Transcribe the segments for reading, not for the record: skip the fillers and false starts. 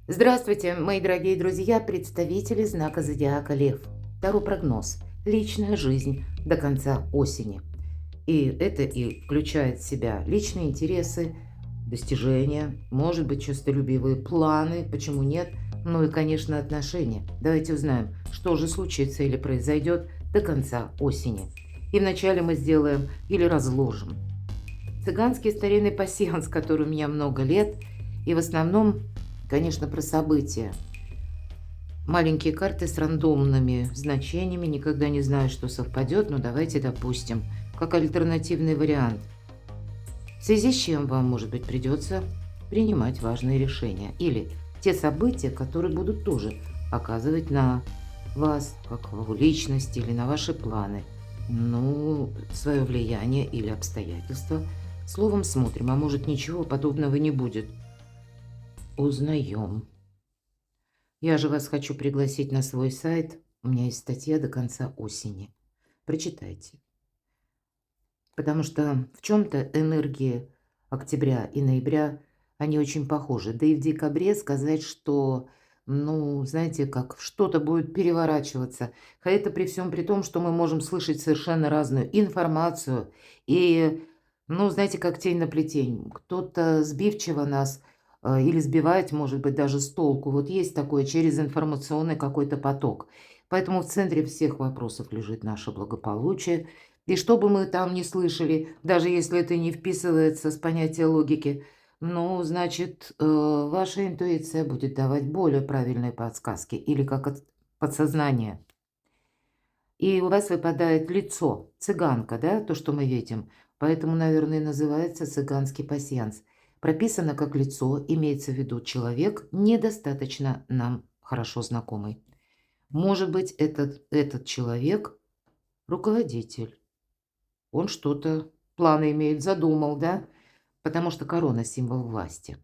Здравствуйте, мои дорогие друзья, представители знака зодиака Лев. Таро прогноз. Личная жизнь до конца осени. И это и включает в себя личные интересы, достижения, может быть, честолюбивые планы, почему нет, ну и, конечно, отношения. Давайте узнаем, что же случится или произойдет до конца осени. И вначале мы сделаем или разложим цыганский старинный пасьянс, который у меня много лет, и в основном, конечно, про события. Маленькие карты с рандомными значениями, никогда не знаю, что совпадет, но давайте допустим, как альтернативный вариант. В связи с чем вам, может быть, придется принимать важные решения. Или те события, которые будут тоже оказывать на вас, как в личности или на ваши планы, ну, свое влияние или обстоятельства. Словом, смотрим, а может, ничего подобного не будет. Узнаем. Я же вас хочу пригласить на свой сайт. У меня есть статья до конца осени. Прочитайте. Потому что в чем-то энергии октября и ноября, они очень похожи. Да и в декабре сказать, что, ну, знаете, как что-то будет переворачиваться. А это при всем при том, что мы можем слышать совершенно разную информацию. И, ну, знаете, как тень на плетень. Кто-то сбивчиво нас или сбивает, может быть, даже с толку. Вот есть такое через информационный какой-то поток. Поэтому в центре всех вопросов лежит наше благополучие. И что бы мы там ни слышали, даже если это не вписывается с понятия логики, ну, значит, ваша интуиция будет давать более правильные подсказки или как подсознание. И у вас выпадает лицо, цыганка, да, то, что мы видим. Поэтому, наверное, и называется цыганский пасьянс. Прописано как лицо, имеется в виду человек, недостаточно нам хорошо знакомый. Может быть, этот человек руководитель. Он что-то, планы имеет, задумал, да? Потому что корона – символ власти.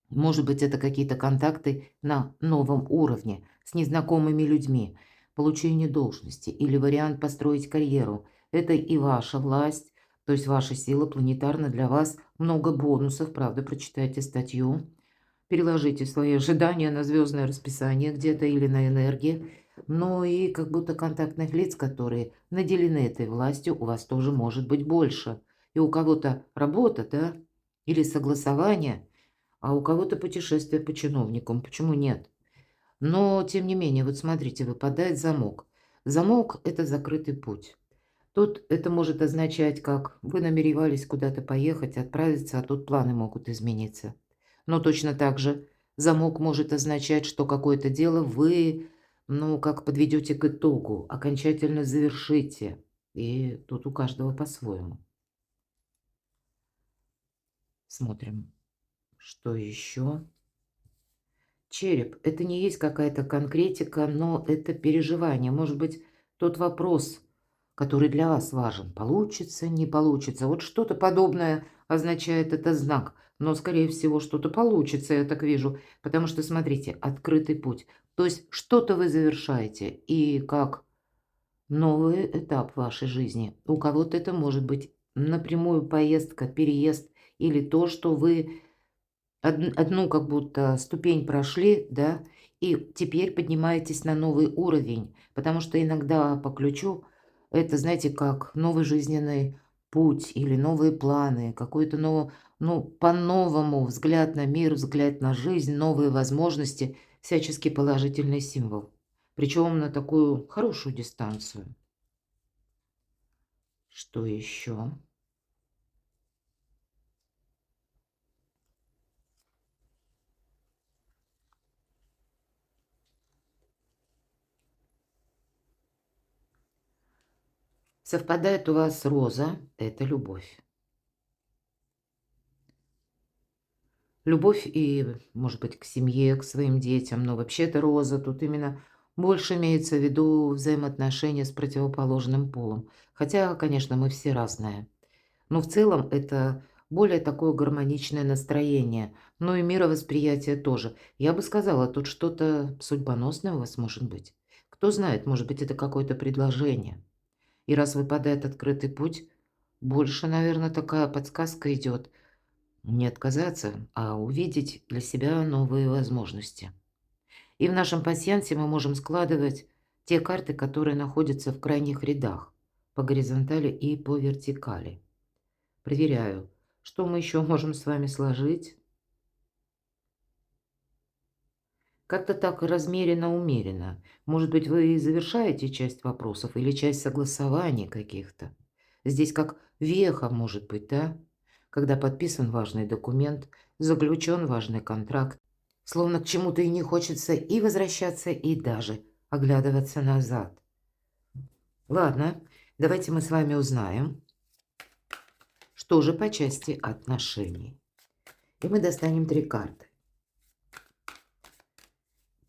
Может быть, это какие-то контакты на новом уровне с незнакомыми людьми, получение должности или вариант построить карьеру. Это и ваша власть, то есть ваша сила планетарна для вас. Много бонусов, правда, прочитайте статью. Переложите свои ожидания на звездное расписание где-то или на энергии. Но и как будто контактных лиц, которые наделены этой властью, у вас тоже может быть больше. И у кого-то работа, да, или согласование, а у кого-то путешествие по чиновникам. Почему нет? Но, тем не менее, вот смотрите, выпадает замок. Замок – это закрытый путь. Тут это может означать, как вы намеревались куда-то поехать, отправиться, а тут планы могут измениться. Но точно так же замок может означать, что какое-то дело вы, ну, как подведете к итогу, окончательно завершите. И тут у каждого по-своему. Смотрим, что еще. Череп – это не есть какая-то конкретика, но это переживание. Может быть, тот вопрос, который для вас важен, получится, не получится. Вот что-то подобное означает этот знак. Но, скорее всего, что-то получится, я так вижу. Потому что, смотрите, открытый путь. То есть что-то вы завершаете. И как новый этап в вашей жизни. У кого-то это может быть напрямую поездка, переезд или то, что вы одну как будто ступень прошли, да, и теперь поднимаетесь на новый уровень. Потому что иногда по ключу это, знаете, как новый жизненный путь или новые планы, какой-то ну, по-новому взгляд на мир, взгляд на жизнь, новые возможности, всячески положительный символ. Причем на такую хорошую дистанцию. Что еще? Совпадает у вас роза – это любовь. Любовь и, может быть, к семье, к своим детям, но вообще-то роза тут именно больше имеется в виду взаимоотношения с противоположным полом. Хотя, конечно, мы все разные. Но в целом это более такое гармоничное настроение. Ну и мировосприятие тоже. Я бы сказала, тут что-то судьбоносное у вас может быть. Кто знает, может быть, это какое-то предложение. И раз выпадает открытый путь, больше, наверное, такая подсказка идет. Не отказаться, а увидеть для себя новые возможности. И в нашем пасьянсе мы можем складывать те карты, которые находятся в крайних рядах, по горизонтали и по вертикали. Проверяю, что мы еще можем с вами сложить. Как-то так размеренно-умеренно. Может быть, вы завершаете часть вопросов или часть согласований каких-то. Здесь как веха может быть, да? Когда подписан важный документ, заключен важный контракт, словно к чему-то и не хочется и возвращаться, и даже оглядываться назад. Ладно, давайте мы с вами узнаем, что же по части отношений. И мы достанем 3 карты.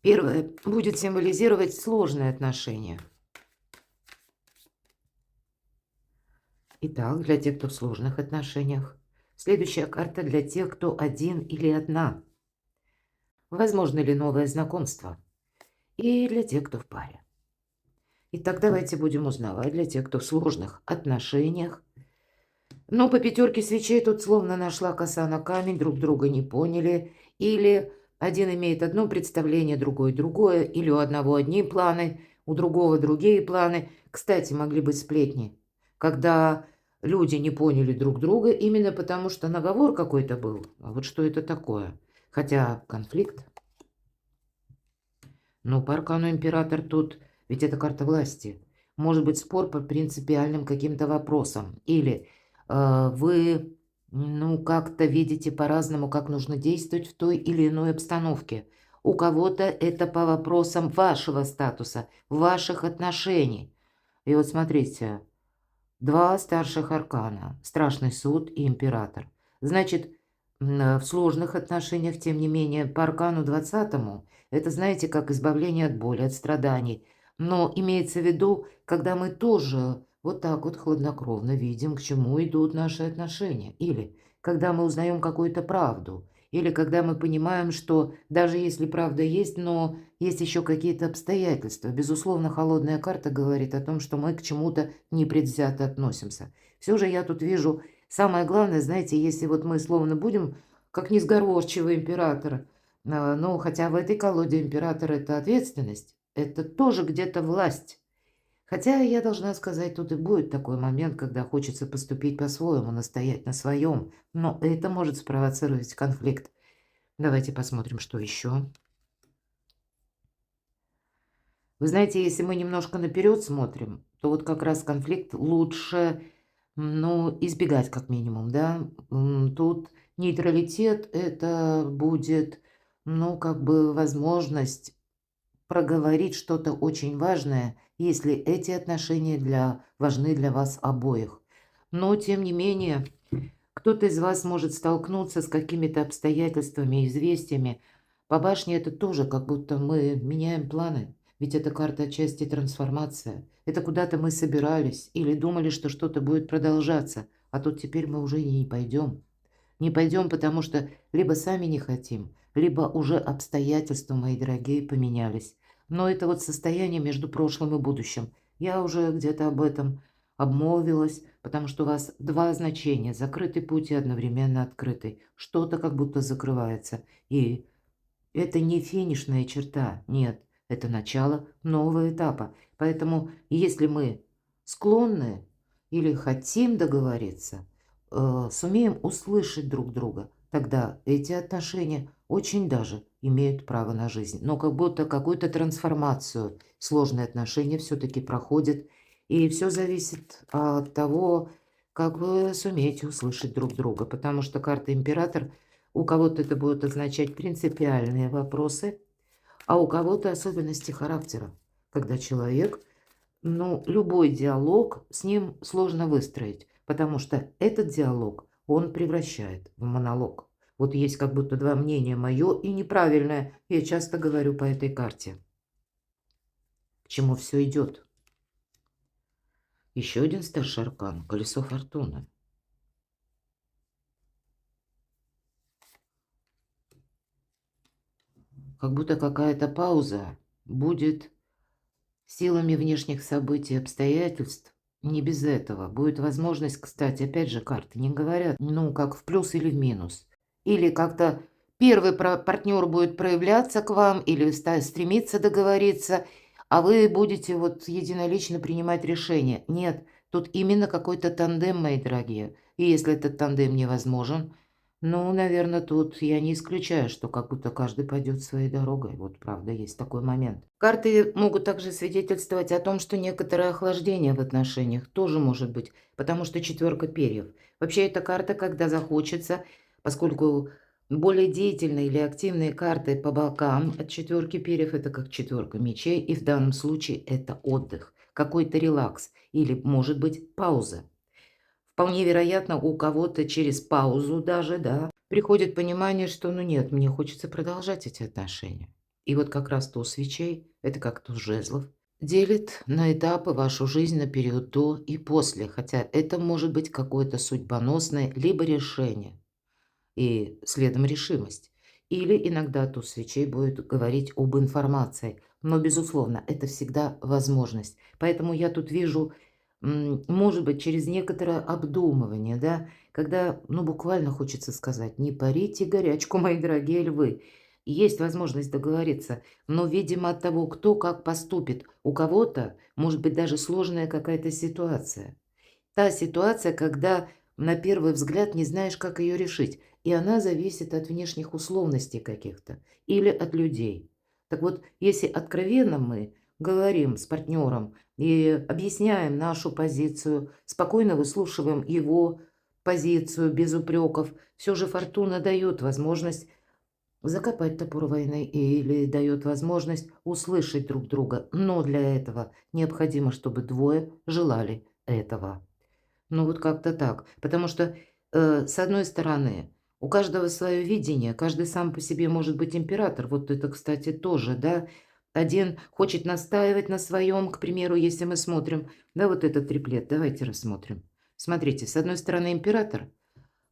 Первая будет символизировать сложные отношения. Итак, для тех, кто в сложных отношениях. Следующая карта для тех, кто один или одна. Возможно ли новое знакомство? И для тех, кто в паре. Итак, давайте будем узнавать для тех, кто в сложных отношениях. Но по 5 свечей тут словно нашла коса на камень, друг друга не поняли. Или один имеет одно представление, другой другое. Или у одного одни планы, у другого другие планы. Кстати, могли быть сплетни, когда люди не поняли друг друга именно потому, что наговор какой-то был. А вот что это такое? Хотя конфликт. Но по аркану император тут, ведь это карта власти. Может быть спор по принципиальным каким-то вопросам. Или вы, ну, как-то видите по-разному, как нужно действовать в той или иной обстановке. У кого-то это по вопросам вашего статуса, ваших отношений. И вот смотрите, 2 старших аркана, страшный суд и император. Значит, в сложных отношениях, тем не менее, по аркану 20 это, знаете, как избавление от боли, от страданий. Но имеется в виду, когда мы тоже вот так вот хладнокровно видим, к чему идут наши отношения. Или когда мы узнаем какую-то правду. Или когда мы понимаем, что даже если правда есть, но есть еще какие-то обстоятельства. Безусловно, холодная карта говорит о том, что мы к чему-то непредвзято относимся. Все же я тут вижу, самое главное, знаете, если вот мы словно будем как несговорчивый император, ну, хотя в этой колоде император – это ответственность, это тоже где-то власть. Хотя я должна сказать, тут и будет такой момент, когда хочется поступить по-своему, настоять на своем, но это может спровоцировать конфликт. Давайте посмотрим, что еще. Вы знаете, если мы немножко наперед смотрим, то вот как раз конфликт лучше, ну, избегать как минимум, да. Тут нейтралитет – это будет, ну, как бы возможность проговорить что-то очень важное, если эти отношения важны для вас обоих. Но, тем не менее, кто-то из вас может столкнуться с какими-то обстоятельствами, известиями. По башне это тоже как будто мы меняем планы. Ведь эта карта отчасти трансформация. Это куда-то мы собирались или думали, что что-то будет продолжаться, а тут теперь мы уже и не пойдем. Не пойдем, потому что либо сами не хотим, либо уже обстоятельства, мои дорогие, поменялись. Но это вот состояние между прошлым и будущим. Я уже где-то об этом обмолвилась, потому что у вас 2 значения – закрытый путь и одновременно открытый. Что-то как будто закрывается. И это не финишная черта, нет, это начало нового этапа. Поэтому если мы склонны или хотим договориться, сумеем услышать друг друга, тогда эти отношения очень даже имеют право на жизнь. Но как будто какую-то трансформацию сложные отношения все-таки проходят, и все зависит от того, как вы сумеете услышать друг друга, потому что карта император у кого-то это будет означать принципиальные вопросы, а у кого-то особенности характера, когда человек, ну, любой диалог с ним сложно выстроить, потому что этот диалог он превращает в монолог. Вот есть как будто 2 мнения, мое и неправильное. Я часто говорю по этой карте. К чему все идет? Еще один старший аркан – колесо фортуны. Как будто какая-то пауза будет силами внешних событий и обстоятельств Не без этого. Будет возможность, кстати, опять же, карты не говорят, ну, как в плюс или в минус. Или как-то первый партнер будет проявляться к вам, или стремиться договориться, а вы будете вот единолично принимать решение. Нет, тут именно какой-то тандем, мои дорогие. И если этот тандем невозможен, ну, наверное, тут я не исключаю, что как будто каждый пойдет своей дорогой. Вот правда, есть такой момент. Карты могут также свидетельствовать о том, что некоторое охлаждение в отношениях тоже может быть, потому что четверка перьев. Вообще, эта карта, когда захочется, поскольку более деятельные или активные карты по бокам от четверки перьев, это как четверка мечей, и в данном случае это отдых, какой-то релакс или, может быть, пауза. Вполне вероятно, у кого-то через паузу даже, да, приходит понимание, что ну нет, мне хочется продолжать эти отношения. И вот как раз туз свечей, это как туз жезлов, делит на этапы вашу жизнь на период до и после, хотя это может быть какое-то судьбоносное либо решение и следом решимость. Или иногда туз свечей будет говорить об информации, но, безусловно, это всегда возможность. Поэтому я тут вижу, может быть, через некоторое обдумывание, да, когда, ну, буквально хочется сказать, не парите горячку, мои дорогие львы. Есть возможность договориться, но, видимо, от того, кто как поступит, у кого-то может быть даже сложная какая-то ситуация. Та ситуация, когда на первый взгляд не знаешь, как ее решить, и она зависит от внешних условностей каких-то или от людей. Так вот, если откровенно мы говорим с партнером и объясняем нашу позицию, спокойно выслушиваем его позицию без упреков, все же фортуна дает возможность закопать топор войны или дает возможность услышать друг друга. Но для этого необходимо, чтобы двое желали этого. Ну, вот как-то так. Потому что, с одной стороны, у каждого свое видение, каждый сам по себе может быть император. Вот это, кстати, тоже, да. Один хочет настаивать на своем, к примеру, если мы смотрим, да, вот этот триплет, давайте рассмотрим. Смотрите, с одной стороны император,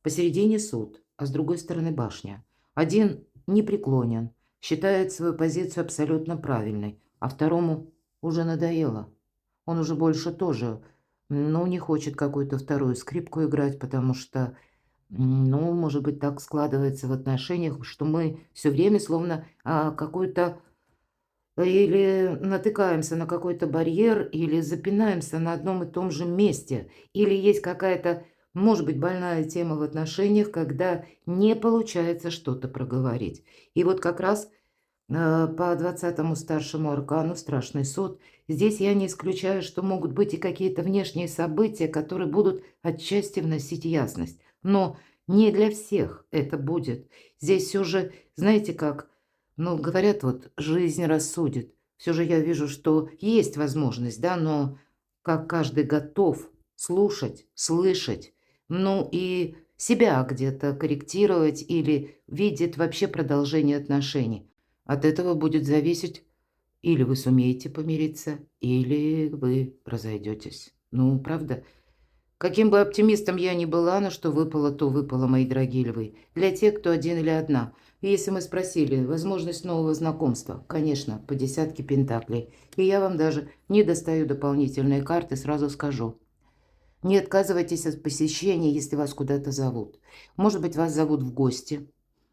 посередине суд, а с другой стороны башня. Один непреклонен, считает свою позицию абсолютно правильной, а второму уже надоело. Он уже больше тоже, ну, не хочет какую-то вторую скрипку играть, потому что, ну, может быть, так складывается в отношениях, что мы все время словно какую-то или натыкаемся на какой-то барьер, или запинаемся на одном и том же месте, или есть какая-то, может быть, больная тема в отношениях, когда не получается что-то проговорить. И вот как раз по 20-му старшему аркану «Страшный суд». Здесь я не исключаю, что могут быть и какие-то внешние события, которые будут отчасти вносить ясность. Но не для всех это будет. Здесь все же, знаете как, ну, говорят, вот жизнь рассудит. Все же я вижу, что есть возможность, да, но как каждый готов слушать, слышать, ну и себя где-то корректировать или видит вообще продолжение отношений. От этого будет зависеть, или вы сумеете помириться, или вы разойдетесь. Ну, правда? Каким бы оптимистом я ни была, на что выпало, то выпало, мои дорогие львы. Для тех, кто один или одна. И если мы спросили, возможность нового знакомства, конечно, по десятке пентаклей. И я вам даже не достаю дополнительные карты, сразу скажу. Не отказывайтесь от посещения, если вас куда-то зовут. Может быть, вас зовут в гости.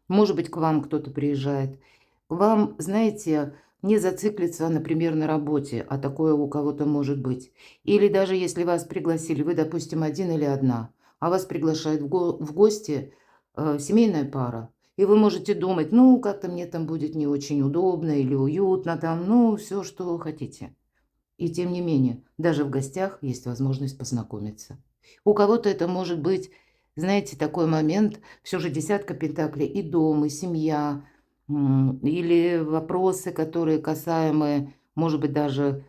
Может быть, к вам кто-то приезжает. Вам, знаете, не зациклиться, например, на работе, а такое у кого-то может быть. Или даже если вас пригласили, вы, допустим, один или одна, а вас приглашают в гости семейная пара. И вы можете думать, ну, как-то мне там будет не очень удобно или уютно, там, ну, все, что хотите. И тем не менее, даже в гостях есть возможность познакомиться. У кого-то это может быть, знаете, такой момент, все же десятка пентаклей, и дом, и семья, или вопросы, которые касаемы, может быть, даже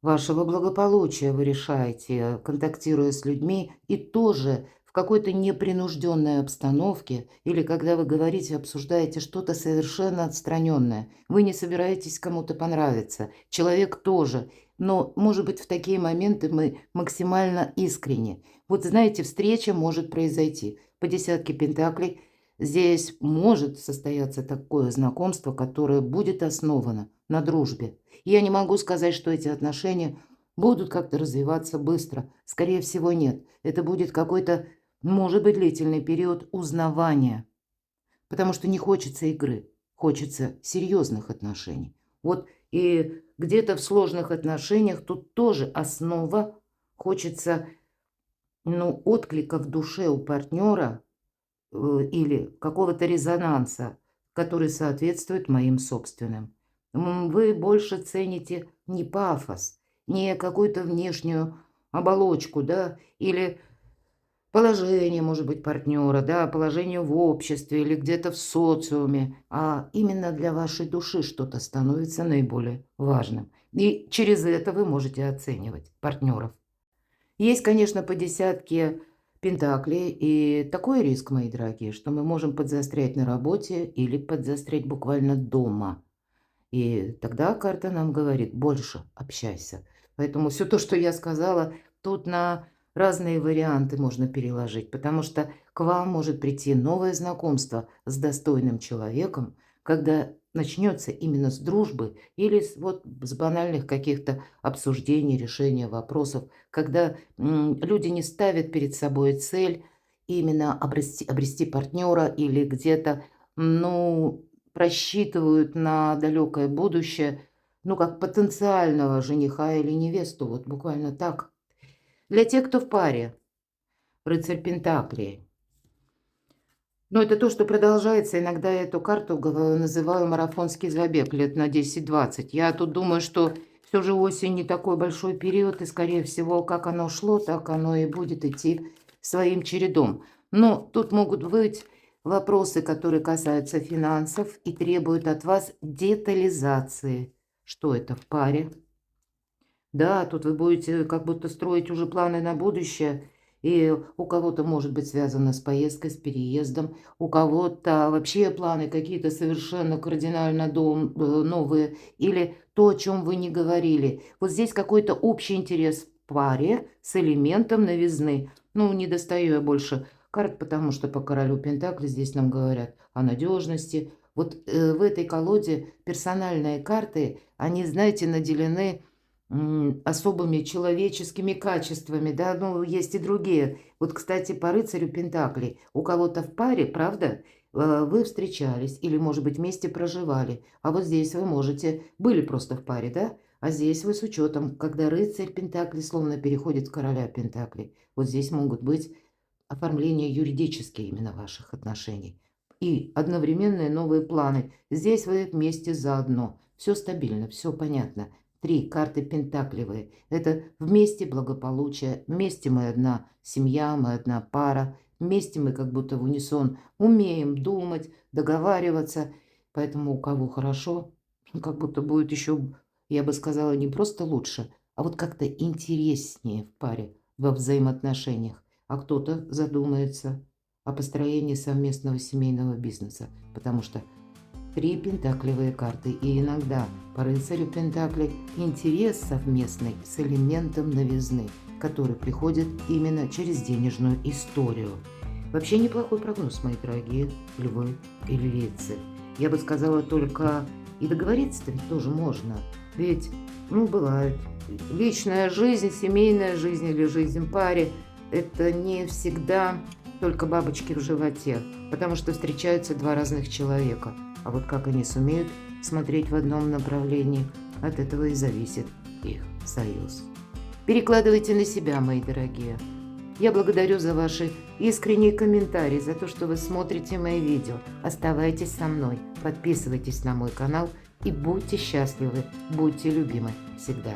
вашего благополучия вы решаете, контактируя с людьми, и тоже в какой-то непринужденной обстановке, или когда вы говорите, обсуждаете что-то совершенно отстраненное. Вы не собираетесь кому-то понравиться, человек тоже. Но, может быть, в такие моменты мы максимально искренни. Вот знаете, встреча может произойти. По десятке пентаклей здесь может состояться такое знакомство, которое будет основано на дружбе. Я не могу сказать, что эти отношения будут как-то развиваться быстро. Скорее всего, нет. Это будет какой-то, может быть, длительный период узнавания, потому что не хочется игры, хочется серьезных отношений. Вот и где-то в сложных отношениях тут тоже основа, хочется, ну, отклика в душе у партнера или какого-то резонанса, который соответствует моим собственным. Вы больше цените не пафос, не какую-то внешнюю оболочку, да, или положение, может быть, партнера, да, положение в обществе или где-то в социуме, а именно для вашей души что-то становится наиболее важным. И через это вы можете оценивать партнеров. Есть, конечно, по десятке пентаклей, и такой риск, мои дорогие, что мы можем подзастрять на работе или подзастрять буквально дома. И тогда карта нам говорит: больше общайся. Поэтому все то, что я сказала, тут на разные варианты можно переложить, потому что к вам может прийти новое знакомство с достойным человеком, когда начнется именно с дружбы или с банальных каких-то обсуждений, решения вопросов, когда люди не ставят перед собой цель именно обрести партнера или где-то, ну, просчитывают на далекое будущее, ну, как потенциального жениха или невесту, вот буквально так. Для тех, кто в паре, рыцарь Пентаклей. Но это то, что продолжается. Иногда я эту карту называю марафонский забег лет на 10-20. Я тут думаю, что все же осень не такой большой период, и, скорее всего, как оно шло, так оно и будет идти своим чередом. Но тут могут быть вопросы, которые касаются финансов и требуют от вас детализации. Что это в паре? Да, тут вы будете как будто строить уже планы на будущее, и у кого-то может быть связано с поездкой, с переездом, у кого-то вообще планы какие-то совершенно кардинально новые, или то, о чем вы не говорили. Вот здесь какой-то общий интерес в паре с элементом новизны. Ну, не достаю я больше карт, потому что по королю Пентакли здесь нам говорят о надежности. Вот в этой колоде персональные карты, они, знаете, наделены особыми человеческими качествами, да, ну, есть и другие. Вот, кстати, по рыцарю Пентаклей у кого-то в паре, правда, вы встречались или, может быть, вместе проживали, а вот здесь вы были просто в паре, да, а здесь вы с учетом, когда рыцарь Пентаклей словно переходит в короля Пентаклей, вот здесь могут быть оформления юридические именно ваших отношений и одновременные новые планы. Здесь вы вместе заодно. Все стабильно, все понятно. 3 карты пентаклевые. Это вместе благополучие, вместе мы одна семья, мы одна пара, вместе мы как будто в унисон умеем думать, договариваться. Поэтому у кого хорошо, как будто будет еще, я бы сказала, не просто лучше, а вот как-то интереснее в паре, во взаимоотношениях. А кто-то задумается о построении совместного семейного бизнеса, потому что 3 пентаклевые карты, и иногда по рыцарю Пентаклей интерес совместный с элементом новизны, который приходит именно через денежную историю. Вообще неплохой прогноз, мои дорогие львы и львицы. Я бы сказала, только и договориться-то ведь тоже можно. Ведь, ну, бывает, личная жизнь, семейная жизнь или жизнь в паре – это не всегда только бабочки в животе, потому что встречаются 2 разных человека. А вот как они сумеют смотреть в одном направлении, от этого и зависит их союз. Перекладывайте на себя, мои дорогие. Я благодарю за ваши искренние комментарии, за то, что вы смотрите мои видео. Оставайтесь со мной, подписывайтесь на мой канал и будьте счастливы, будьте любимы всегда.